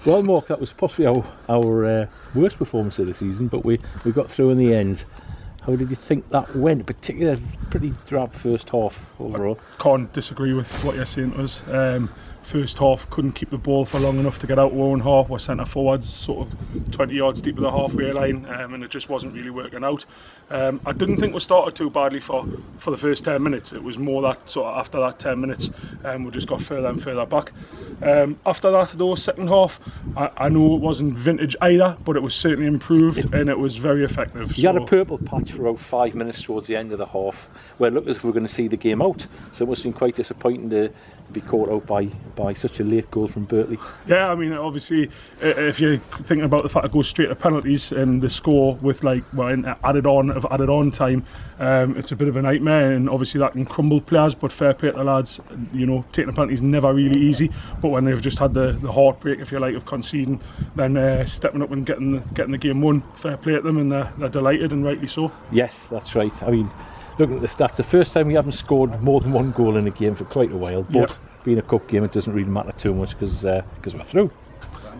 Well, Mark, that was possibly our worst performance of the season, but we got through in the end. How did you think that went? Particularly a pretty drab first half overall. I can't disagree with what you're saying to us. First half, couldn't keep the ball for long enough to get out of our own half. We're centre forwards, sort of 20 yards deep of the halfway line, and it just wasn't really working out. I didn't think we started too badly for the first 10 minutes. It was more that sort of after that 10 minutes, we just got further and further back. After that, though, second half, I know it wasn't vintage either, but it was certainly improved and it was very effective. You had a purple patch for about 5 minutes towards the end of the half, where it looked as if we were going to see the game out. So it must have been quite disappointing to be caught out by such a late goal from Birtley. Yeah, I mean, obviously, if you're thinking about the fact it goes straight to penalties and the score with added on time, it's a bit of a nightmare, and obviously that can crumble players. But fair play to the lads, you know, taking a penalty is never really easy. But when they've just had the heartbreak, if you like, of conceding, then stepping up and getting the game won, fair play to them, and they're delighted, and rightly so. Yes, that's right. I mean, looking at the stats, the first time we haven't scored more than one goal in a game for quite a while, but being a cup game, it doesn't really matter too much because we're through.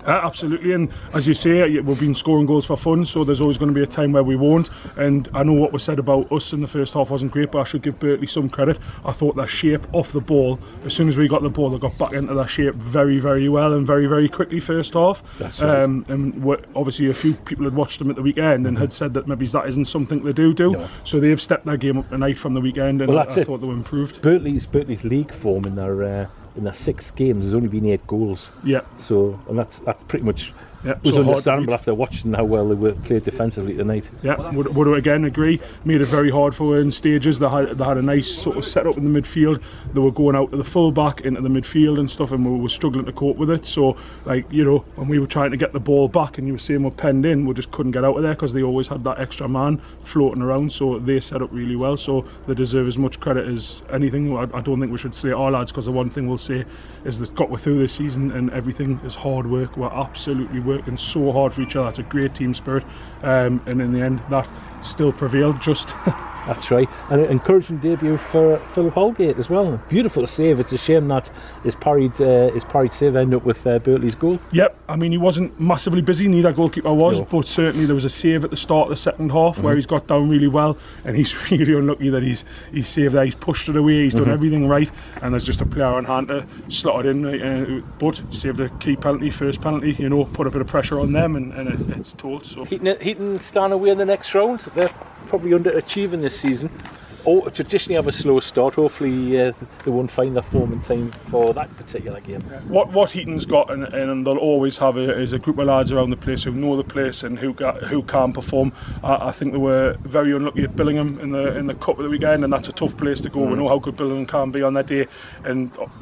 Absolutely, and as you say, we've been scoring goals for fun, so there's always going to be a time where we won't. And I know what was said about us in the first half wasn't great, but I should give Birtley some credit. I thought their shape off the ball, as soon as we got the ball, they got back into their shape very, very well and very, very quickly first half. That's right. And obviously a few people had watched them at the weekend and had said that maybe that isn't something they do. No. So they've stepped their game up tonight from the weekend, and well, I thought they were improved. Birtley's league form in their 6 games has only been 8 goals. Yeah. So, and that's pretty much. Yeah, it was so understandable after watching how well they were played defensively tonight. Yeah, would again agree. Made it very hard for her in stages. They had a nice sort of setup in the midfield. They were going out to the full back into the midfield and stuff, and we were struggling to cope with it. So, like, you know, when we were trying to get the ball back and you were saying we're penned in, we just couldn't get out of there because they always had that extra man floating around. So they set up really well. So they deserve as much credit as anything. I don't think we should say our lads, because the one thing we'll say is they've got through this season and everything is hard work. We're absolutely working so hard for each other. It's a great team spirit, and in the end that still prevailed. Just that's right, and an encouraging debut for Philip Holgate as well. Beautiful save. It's a shame that his parried save ended up with Birtley's goal. Yep, I mean, he wasn't massively busy, neither goalkeeper was, but certainly there was a save at the start of the second half where he's got down really well, and he's really unlucky that he's saved that. He's pushed it away, he's done everything right, and there's just a player on hand to slot it in, but saved a key penalty, first penalty, you know, put a bit of pressure on them, and it's told. So Heaton stand away in the next round. They're probably underachieving this season. Traditionally have a slow start. Hopefully they won't find their form in time for that particular game. What Heaton's got, and they'll always have, is a group of lads around the place who know the place and who can perform. I think they were very unlucky at Billingham in the cup of the weekend, and that's a tough place to go. We know how good Billingham can be on their day,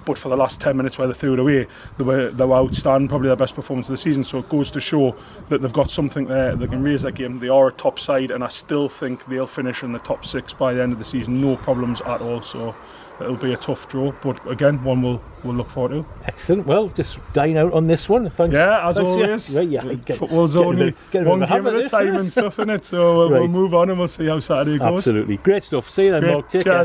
but for the last 10 minutes where they threw it away, they were outstanding, probably their best performance of the season. So it goes to show that they've got something there. They can raise that game. They are a top side, and I still think they'll finish in the top 6 by the end of the season. No problems at all, so it'll be a tough draw, but again, one we'll look forward to. Excellent. Well, just dine out on this one. Thanks. Yeah, as always. Football's only one game at a time and stuff in it, so we'll move on and we'll see how Saturday goes. Absolutely. Great stuff. See you then, Mark. Take care.